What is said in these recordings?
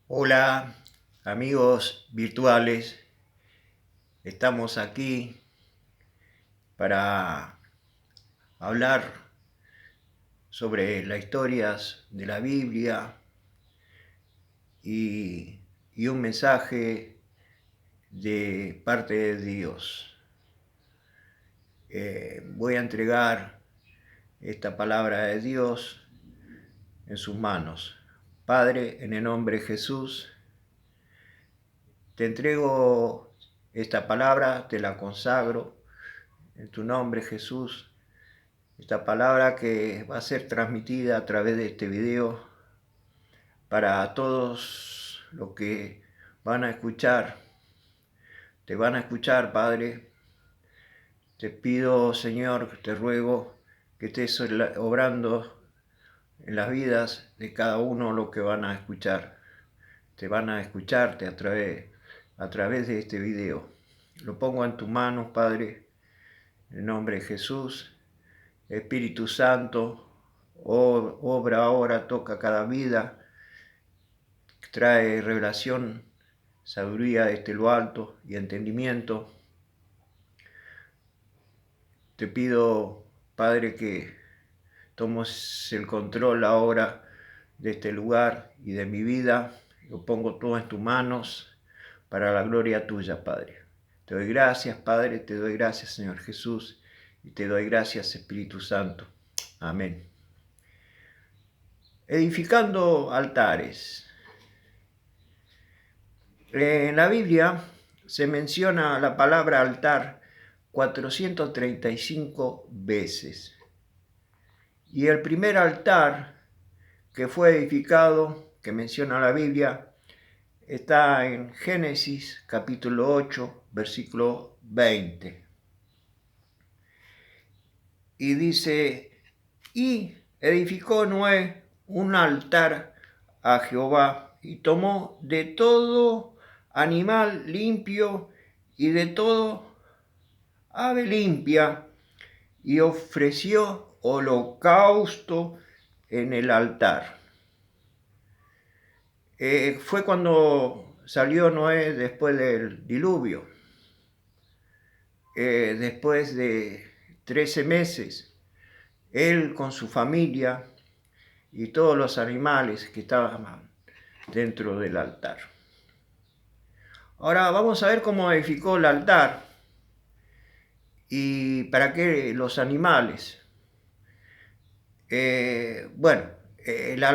Hola, amigos virtuales. Estamos aquí para hablar sobre las historias de la Biblia y un mensaje de parte de Dios. Voy a entregar esta palabra de Dios en sus manos. Padre, en el nombre de Jesús, te entrego esta palabra, te la consagro en tu nombre, Jesús. Esta palabra que va a ser transmitida a través de este video para todos los que van a escuchar. Te van a escuchar, Padre. Te pido, Señor, te ruego que estés obrando en las vidas de cada uno lo que van a escuchar. Te van a escucharte a través de este video. Lo pongo en tus manos, Padre, en el nombre de Jesús. Espíritu Santo, obra ahora, toca cada vida, trae revelación, sabiduría desde lo alto y entendimiento. Te pido, Padre, que tomes el control ahora de este lugar y de mi vida. Lo pongo todo en tus manos para la gloria tuya, Padre. Te doy gracias, Padre, te doy gracias, Señor Jesús, y te doy gracias, Espíritu Santo. Amén. Edificando altares. En la Biblia se menciona la palabra altar 435 veces. Y el primer altar que fue edificado, que menciona la Biblia, está en Génesis capítulo 8, versículo 20. Y dice, y edificó Noé un altar a Jehová y tomó de todo animal limpio y de todo ave limpia y ofreció holocausto en el altar. Fue cuando salió Noé después del diluvio. Después de 13 meses, él con su familia y todos los animales que estaban dentro del altar. Ahora vamos a ver cómo edificó el altar y para qué los animales.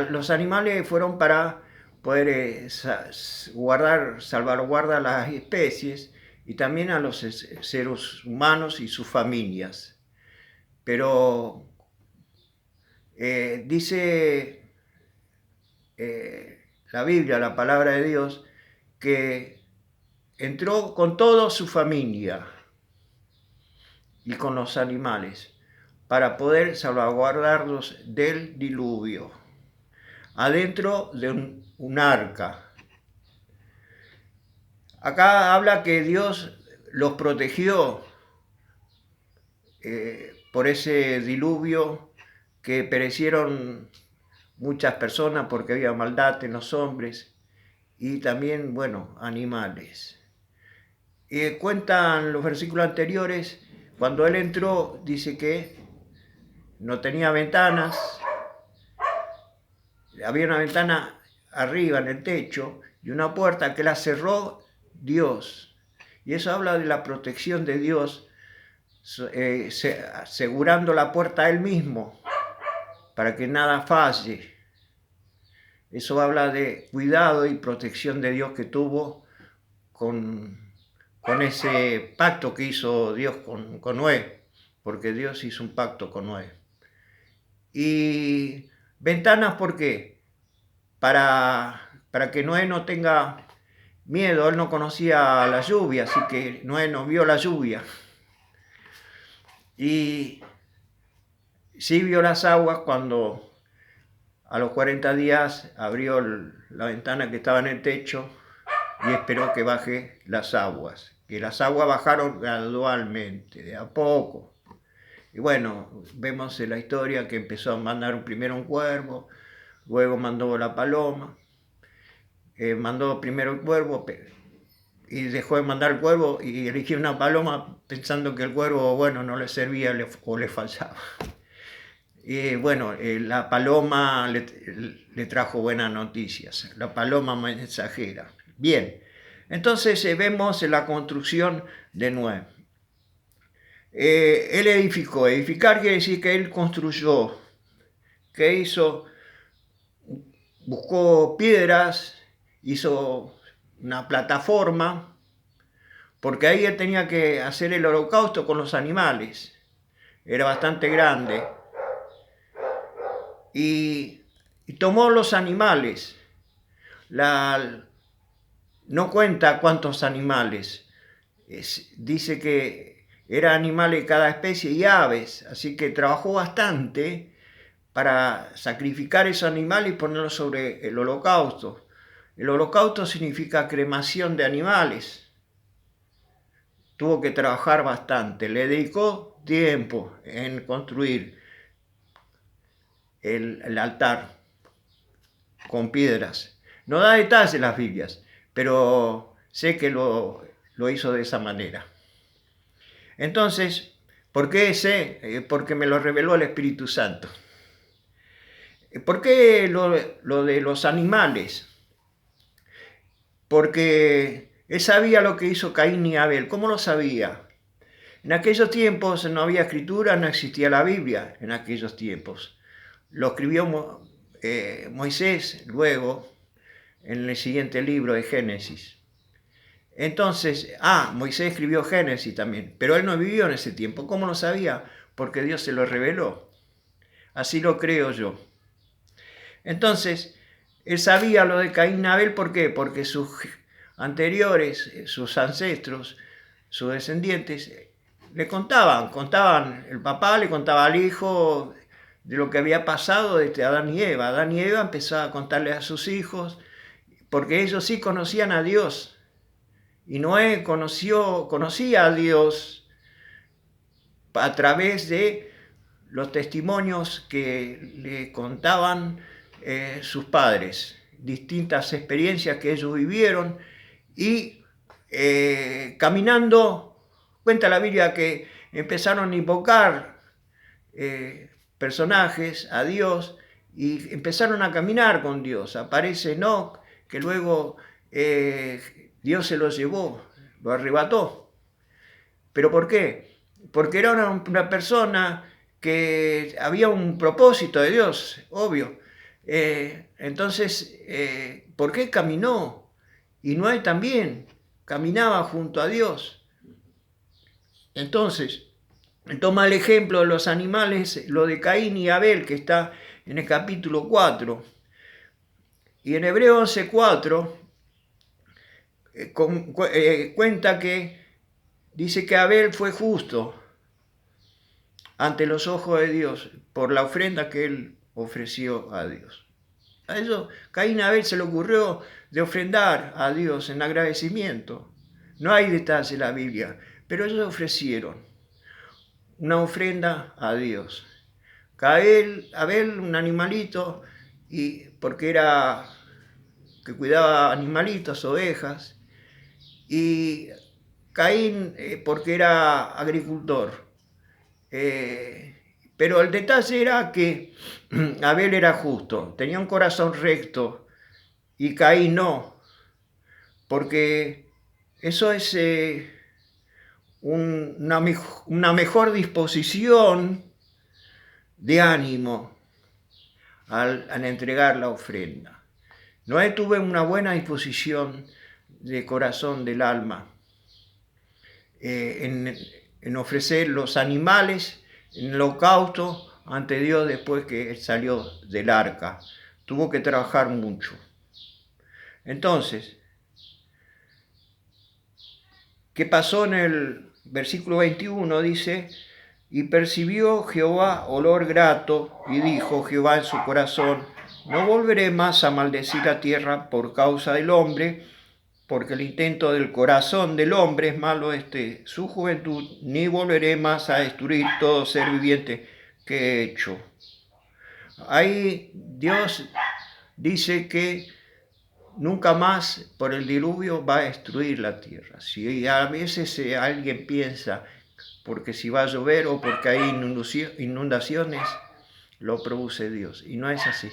Los animales fueron para poder salvaguardar las especies y también a los seres humanos y sus familias. Pero dice la Biblia, la palabra de Dios, que entró con toda su familia y con los animales para poder salvaguardarlos del diluvio, adentro de un arca. Acá habla que Dios los protegió por ese diluvio, que perecieron muchas personas porque había maldad en los hombres y también, animales. Cuentan los versículos anteriores, cuando él entró, dice que no tenía ventanas, había una ventana arriba en el techo y una puerta que la cerró Dios. Y eso habla de la protección de Dios, asegurando la puerta a él mismo para que nada falle. Eso habla de cuidado y protección de Dios que tuvo con ese pacto que hizo Dios con Noé, porque Dios hizo un pacto con Noé. Y ventanas, ¿por qué? Para que Noé no tenga miedo. Él no conocía la lluvia, así que Noé no vio la lluvia. Y sí vio las aguas cuando a los 40 días abrió la ventana que estaba en el techo y esperó que baje las aguas. Que las aguas bajaron gradualmente, de a poco. Y bueno, vemos en la historia que empezó a mandar primero un cuervo, luego mandó la paloma. mandó primero el cuervo y dejó de mandar el cuervo y eligió una paloma pensando que el cuervo, bueno, no le servía o le faltaba. Y bueno, la paloma le trajo buenas noticias, la paloma mensajera. Bien, entonces vemos la construcción de Noé. Él edificó. Edificar quiere decir que él construyó. ¿Qué hizo? Buscó piedras, hizo una plataforma, porque ahí él tenía que hacer el holocausto con los animales. Era bastante grande. Y tomó los animales. No cuenta cuántos animales. Dice que eran animales de cada especie y aves, así que trabajó bastante para sacrificar esos animales y ponerlos sobre el holocausto. El holocausto significa cremación de animales. Tuvo que trabajar bastante, le dedicó tiempo en construir el altar con piedras. No da detalles las Biblias, pero sé que lo hizo de esa manera. Entonces, ¿por qué sé? Porque me lo reveló el Espíritu Santo. ¿Por qué lo de los animales? Porque él sabía lo que hizo Caín y Abel. ¿Cómo lo sabía? En aquellos tiempos no había escritura, no existía la Biblia en aquellos tiempos. Lo escribió Moisés luego en el siguiente libro de Génesis. Entonces, Moisés escribió Génesis también, pero él no vivió en ese tiempo. ¿Cómo lo sabía? Porque Dios se lo reveló. Así lo creo yo. Entonces, él sabía lo de Caín y Abel, ¿por qué? Porque sus anteriores, sus ancestros, sus descendientes, le contaban, el papá le contaba al hijo de lo que había pasado desde Adán y Eva. Adán y Eva empezaban a contarle a sus hijos, porque ellos sí conocían a Dios. Y Noé conocía a Dios a través de los testimonios que le contaban sus padres, distintas experiencias que ellos vivieron y caminando, cuenta la Biblia que empezaron a invocar personajes a Dios y empezaron a caminar con Dios. Aparece Enoc, que luego Dios se lo llevó, lo arrebató. ¿Pero por qué? Porque era una persona que había un propósito de Dios, obvio. Entonces, ¿por qué caminó? Y Noé también caminaba junto a Dios. Entonces, toma el ejemplo de los animales, lo de Caín y Abel, que está en el capítulo 4. Y en Hebreo 11:4 cuenta que dice que Abel fue justo ante los ojos de Dios por la ofrenda que él ofreció a Dios. A eso Caín y Abel se le ocurrió de ofrendar a Dios en agradecimiento. No hay detalles en la Biblia, pero ellos ofrecieron una ofrenda a Dios. Abel, un animalito, y porque era que cuidaba animalitos, ovejas, y Caín porque era agricultor. Pero el detalle era que Abel era justo, tenía un corazón recto y Caín no, porque eso es una mejor disposición de ánimo al entregar la ofrenda. Noé tuvo una buena disposición de corazón del alma en ofrecer los animales en el holocausto ante Dios después que salió del arca. Tuvo que trabajar mucho. Entonces, ¿qué pasó en el versículo 21? Dice, y percibió Jehová olor grato, y dijo Jehová en su corazón, no volveré más a maldecir la tierra por causa del hombre, porque el intento del corazón del hombre es malo desde su juventud, ni volveré más a destruir todo ser viviente que he hecho. Ahí Dios dice que nunca más por el diluvio va a destruir la tierra. Si a veces alguien piensa, porque si va a llover o porque hay inundaciones, lo produce Dios. Y no es así.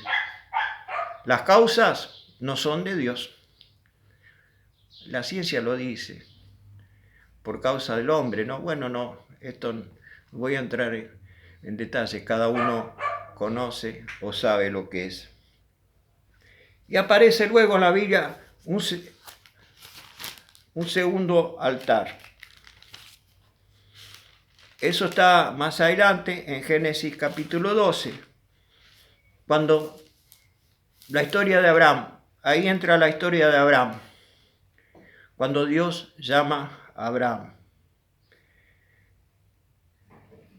Las causas no son de Dios. La ciencia lo dice, por causa del hombre, ¿no? Bueno, no, esto no voy a entrar en detalle, cada uno conoce o sabe lo que es. Y aparece luego en la Biblia un segundo altar. Eso está más adelante en Génesis capítulo 12, cuando la historia de Abraham, ahí entra la historia de Abraham, cuando Dios llama a Abraham.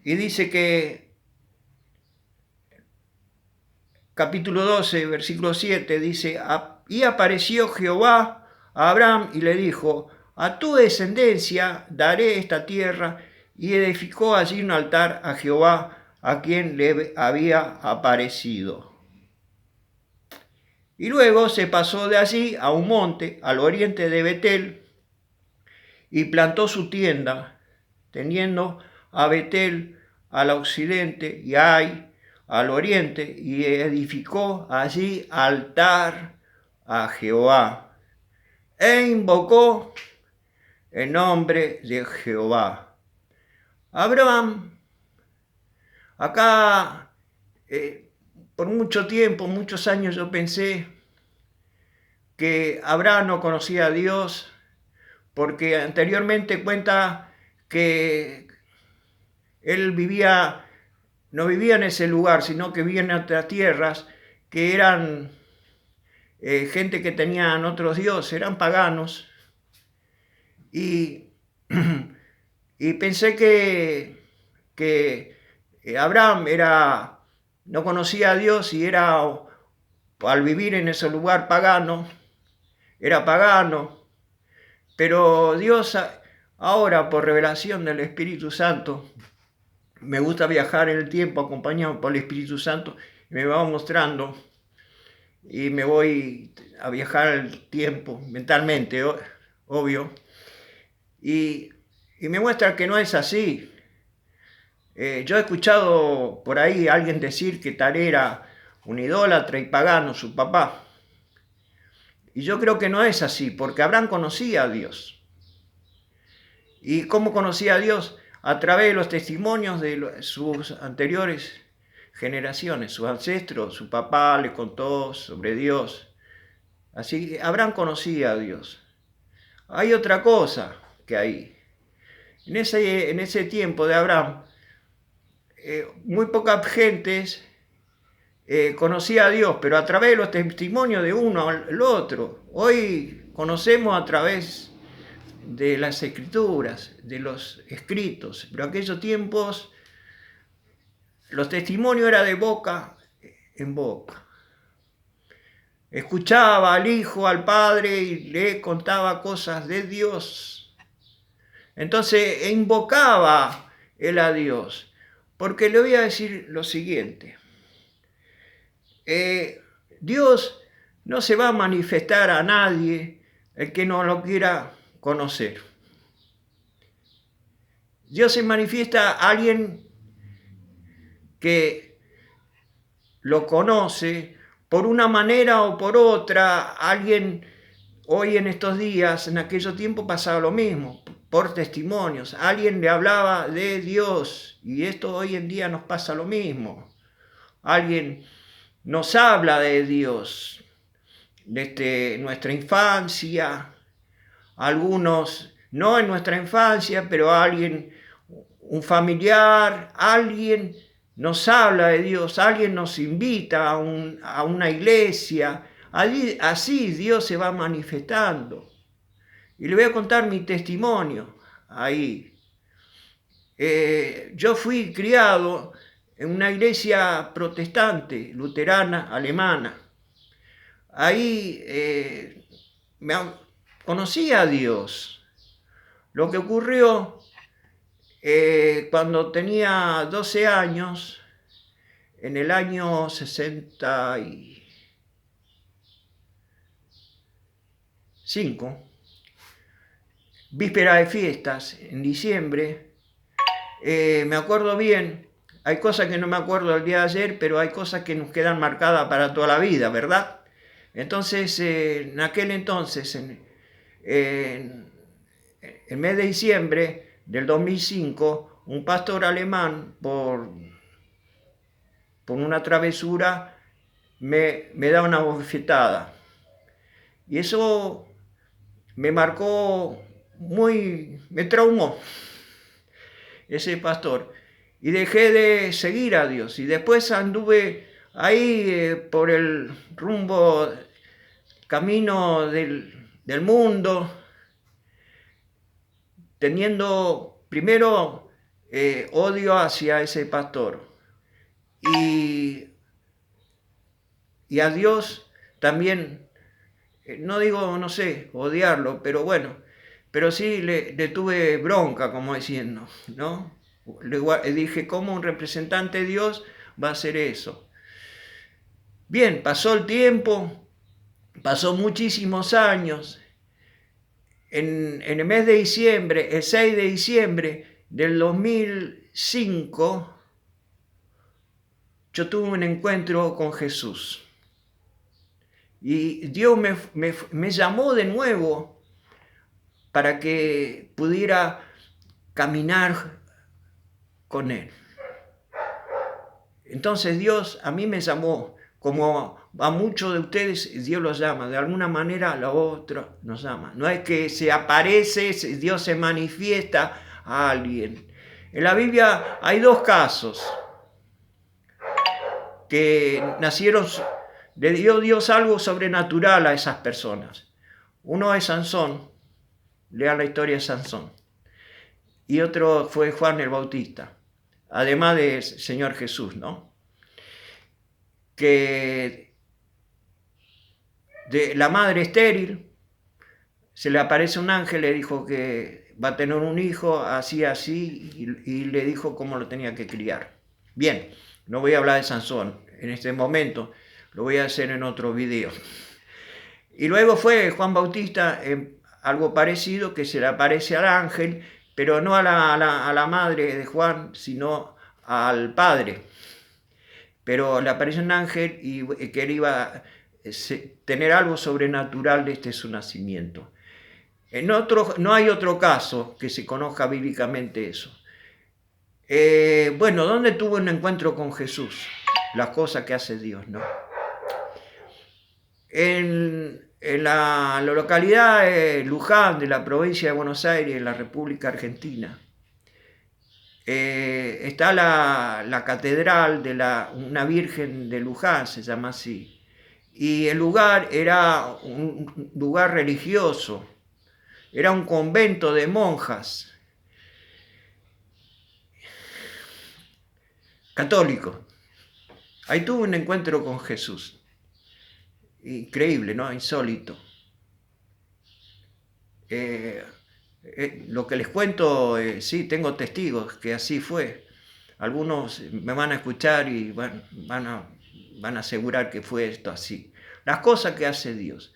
Y dice que capítulo 12, versículo 7, dice, y apareció Jehová a Abraham y le dijo, a tu descendencia daré esta tierra, y edificó allí un altar a Jehová, a quien le había aparecido. Y luego se pasó de allí a un monte al oriente de Betel y plantó su tienda, teniendo a Betel al occidente y Ai al oriente, y edificó allí altar a Jehová e invocó el nombre de Jehová. Abraham, acá por mucho tiempo, muchos años yo pensé que Abraham no conocía a Dios, porque anteriormente cuenta que él no vivía en ese lugar, sino que vivía en otras tierras que eran gente que tenían otros dioses, eran paganos. Y, y pensé que Abraham no conocía a Dios y al vivir en ese lugar pagano, era pagano. Pero Dios ahora, por revelación del Espíritu Santo, me gusta viajar en el tiempo acompañado por el Espíritu Santo, y me va mostrando y me voy a viajar el tiempo mentalmente, obvio, y me muestra que no es así. Yo he escuchado por ahí a alguien decir que tal era un idólatra y pagano su papá, y yo creo que no es así, porque Abraham conocía a Dios. ¿Y cómo conocía a Dios? A través de los testimonios de sus anteriores generaciones, sus ancestros, su papá le contó sobre Dios. Así que Abraham conocía a Dios. Hay otra cosa que hay. En ese tiempo de Abraham, muy poca gente conocía a Dios, pero a través de los testimonios de uno al otro. Hoy conocemos a través de las escrituras, de los escritos, pero en aquellos tiempos los testimonios eran de boca en boca. Escuchaba al Hijo, al Padre y le contaba cosas de Dios. Entonces invocaba él a Dios, porque le voy a decir lo siguiente. Dios no se va a manifestar a nadie el que no lo quiera conocer. Dios se manifiesta a alguien que lo conoce por una manera o por otra. Alguien hoy en estos días, en aquellos tiempos pasaba lo mismo, por testimonios. Alguien le hablaba de Dios y esto hoy en día nos pasa lo mismo. Alguien nos habla de Dios desde nuestra infancia, algunos no en nuestra infancia, pero alguien, un familiar, alguien nos habla de Dios, alguien nos invita a una iglesia, así Dios se va manifestando. Y le voy a contar mi testimonio ahí. Yo fui criado en una iglesia protestante, luterana, alemana. Ahí conocí a Dios. Lo que ocurrió cuando tenía 12 años, en el año 60 víspera de fiestas, en diciembre. Me acuerdo bien, hay cosas que no me acuerdo del día de ayer, pero hay cosas que nos quedan marcadas para toda la vida, ¿verdad? Entonces, en aquel entonces, en el mes de diciembre del 2005, un pastor alemán, por una travesura, me da una bofetada. Y eso me marcó me traumó ese pastor. Y dejé de seguir a Dios. Y después anduve ahí por el camino del mundo, teniendo primero odio hacia ese pastor. Y a Dios también, no digo, no sé, odiarlo, pero bueno, pero sí le tuve bronca, como diciendo, ¿no? Le dije, ¿cómo un representante de Dios va a hacer eso? Bien, pasó el tiempo, pasó muchísimos años. En el mes de diciembre, el 6 de diciembre del 2005, yo tuve un encuentro con Jesús. Y Dios me llamó de nuevo para que pudiera caminar con Él. Entonces Dios a mí me llamó, como a muchos de ustedes Dios los llama, de alguna manera a la otra nos llama. No es que se aparece, Dios se manifiesta a alguien. En la Biblia hay dos casos que nacieron, le dio Dios algo sobrenatural a esas personas. Uno es Sansón, lea la historia de Sansón, y otro fue Juan el Bautista, además del Señor Jesús, ¿no? Que de la madre estéril se le aparece un ángel, le dijo que va a tener un hijo así, y le dijo cómo lo tenía que criar. Bien, no voy a hablar de Sansón en este momento, lo voy a hacer en otro video. Y luego fue Juan Bautista, algo parecido, que se le aparece al ángel, pero no a la madre de Juan, sino al padre. Pero le aparece un ángel y que él iba a tener algo sobrenatural desde su nacimiento. No hay otro caso que se conozca bíblicamente eso. Bueno, ¿dónde tuvo un encuentro con Jesús? Las cosas que hace Dios, ¿no? En la localidad de Luján, de la provincia de Buenos Aires, en la República Argentina, está la catedral de una Virgen de Luján, se llama así. Y el lugar era un lugar religioso, era un convento de monjas católicos. Ahí tuve un encuentro con Jesús. Increíble, ¿no? Insólito. Lo que les cuento, sí, tengo testigos que así fue. Algunos me van a escuchar y van a asegurar que fue esto así. Las cosas que hace Dios.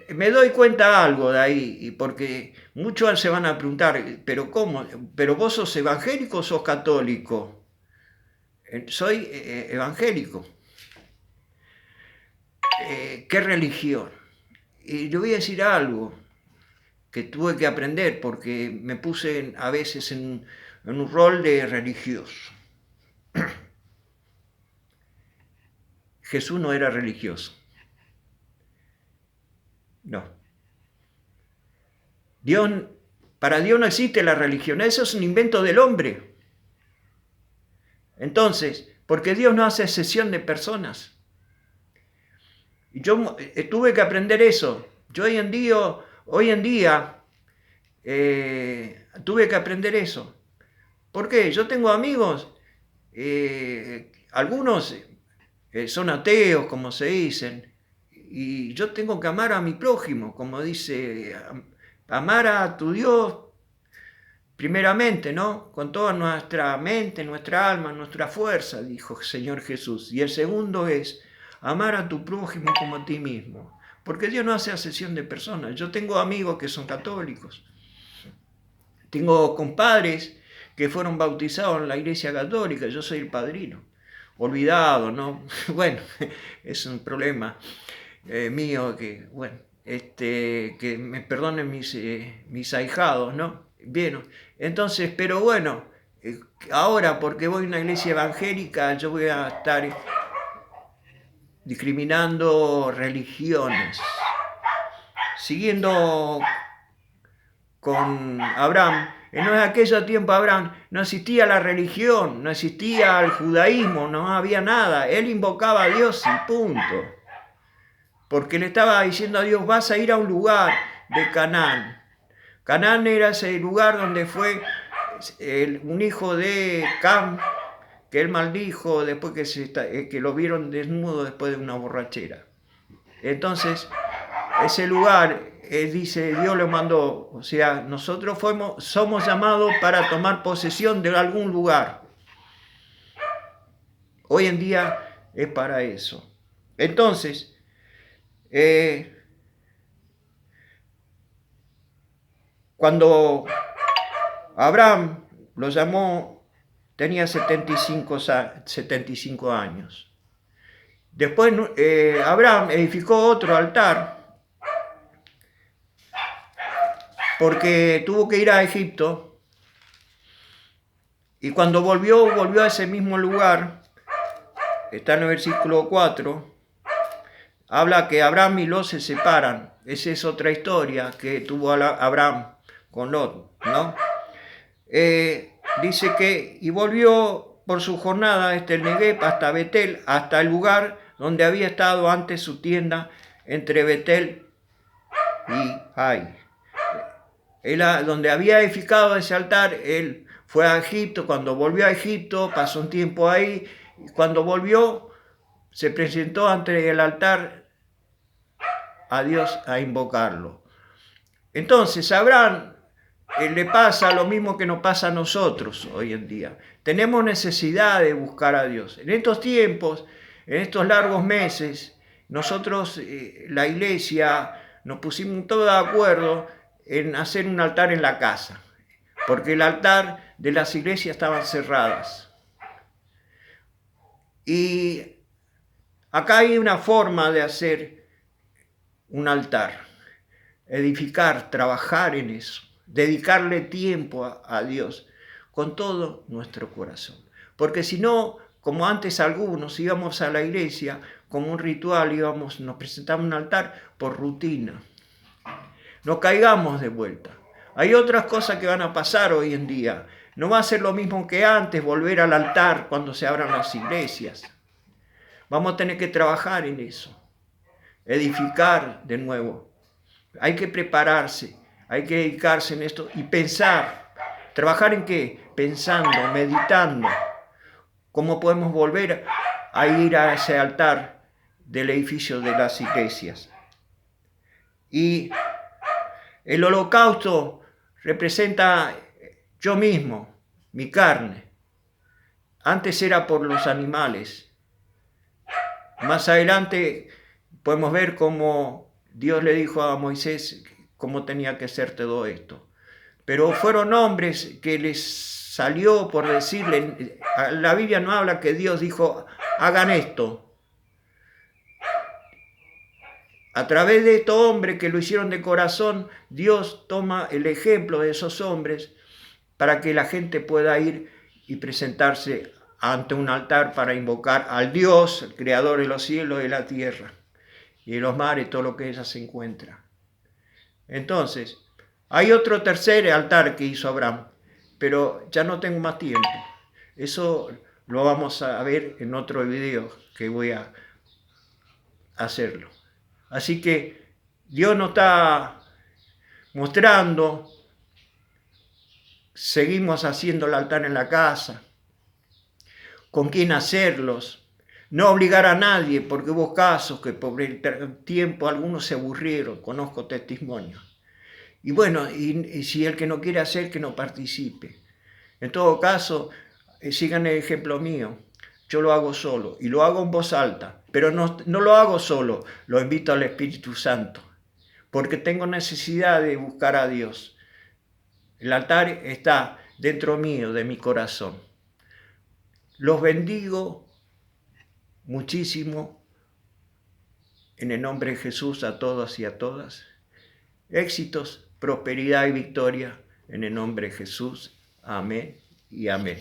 Me doy cuenta algo de ahí, porque muchos se van a preguntar, ¿pero cómo? ¿Pero vos sos evangélico o sos católico? Soy evangélico. ¿Qué religión? Y yo voy a decir algo que tuve que aprender porque me puse a veces en un rol de religioso. Jesús no era religioso. No. Para Dios no existe la religión, eso es un invento del hombre. Entonces, porque Dios no hace excepción de personas. Y yo tuve que aprender eso. Yo hoy en día tuve que aprender eso. ¿Por qué? Yo tengo amigos, algunos son ateos, como se dicen, y yo tengo que amar a mi prójimo, como dice, amar a tu Dios primeramente, ¿no? Con toda nuestra mente, nuestra alma, nuestra fuerza, dijo el Señor Jesús. Y el segundo es amar a tu prójimo como a ti mismo. Porque Dios no hace acepción de personas. Yo tengo amigos que son católicos. Tengo compadres que fueron bautizados en la Iglesia Católica. Yo soy el padrino. Olvidado, ¿no? Bueno, es un problema mío que, bueno, que me perdonen mis ahijados, ¿no? Bien, entonces, pero bueno, ahora porque voy a una iglesia evangélica, yo voy a estar discriminando religiones. Siguiendo con Abraham, en aquellos tiempos Abraham no existía la religión, no existía el judaísmo, no había nada. Él invocaba a Dios y punto. Porque le estaba diciendo a Dios, vas a ir a un lugar de Canaán. Canaán era ese lugar donde fue un hijo de Cam, que él maldijo después que lo vieron desnudo después de una borrachera. Entonces, ese lugar, dice, Dios lo mandó. O sea, nosotros somos llamados para tomar posesión de algún lugar. Hoy en día es para eso. Entonces, cuando Abraham lo llamó, tenía 75 años. Después Abraham edificó otro altar porque tuvo que ir a Egipto y cuando volvió a ese mismo lugar, está en el versículo 4, habla que Abraham y Lot se separan. Esa es otra historia que tuvo Abraham con Lot, ¿no? Dice que, y volvió por su jornada desde el Negev hasta Betel, hasta el lugar donde había estado antes su tienda entre Betel y Ai. Donde había edificado ese altar, él fue a Egipto. Cuando volvió a Egipto, pasó un tiempo ahí, y cuando volvió, se presentó ante el altar a Dios a invocarlo. Entonces, Abraham le pasa lo mismo que nos pasa a nosotros hoy en día. Tenemos necesidad de buscar a Dios. En estos tiempos, en estos largos meses, nosotros, la iglesia, nos pusimos todos de acuerdo en hacer un altar en la casa, porque el altar de las iglesias estaban cerradas. Y acá hay una forma de hacer un altar, edificar, trabajar en eso, dedicarle tiempo a Dios con todo nuestro corazón. Porque si no, como antes algunos íbamos a la iglesia como un ritual, nos presentamos un altar por rutina. No caigamos de vuelta. Hay otras cosas que van a pasar hoy en día. No va a ser lo mismo que antes volver al altar cuando se abran las iglesias. Vamos a tener que trabajar en eso. Edificar de nuevo. Hay que prepararse. Hay que dedicarse en esto y pensar. ¿Trabajar en qué? Pensando, meditando. ¿Cómo podemos volver a ir a ese altar del edificio de las iglesias? Y el holocausto representa yo mismo, mi carne. Antes era por los animales. Más adelante podemos ver cómo Dios le dijo a Moisés cómo tenía que ser todo esto. Pero fueron hombres que les salió por decirle, la Biblia no habla que Dios dijo, hagan esto. A través de estos hombres que lo hicieron de corazón, Dios toma el ejemplo de esos hombres para que la gente pueda ir y presentarse ante un altar para invocar al Dios, el creador de los cielos y la tierra, y de los mares, todo lo que ella se encuentra. Entonces, hay otro tercer altar que hizo Abraham, pero ya no tengo más tiempo. Eso lo vamos a ver en otro video que voy a hacerlo. Así que Dios nos está mostrando, seguimos haciendo el altar en la casa, con quién hacerlos, no obligar a nadie, porque hubo casos que por el tiempo algunos se aburrieron, conozco testimonios. Y bueno, y si el que no quiere hacer, que no participe. En todo caso, sigan el ejemplo mío, yo lo hago solo y lo hago en voz alta. pero no lo hago solo, lo invito al Espíritu Santo, porque tengo necesidad de buscar a Dios. El altar está dentro mío, de mi corazón. Los bendigo muchísimo en el nombre de Jesús a todos y a todas. Éxitos, prosperidad y victoria en el nombre de Jesús. Amén y amén.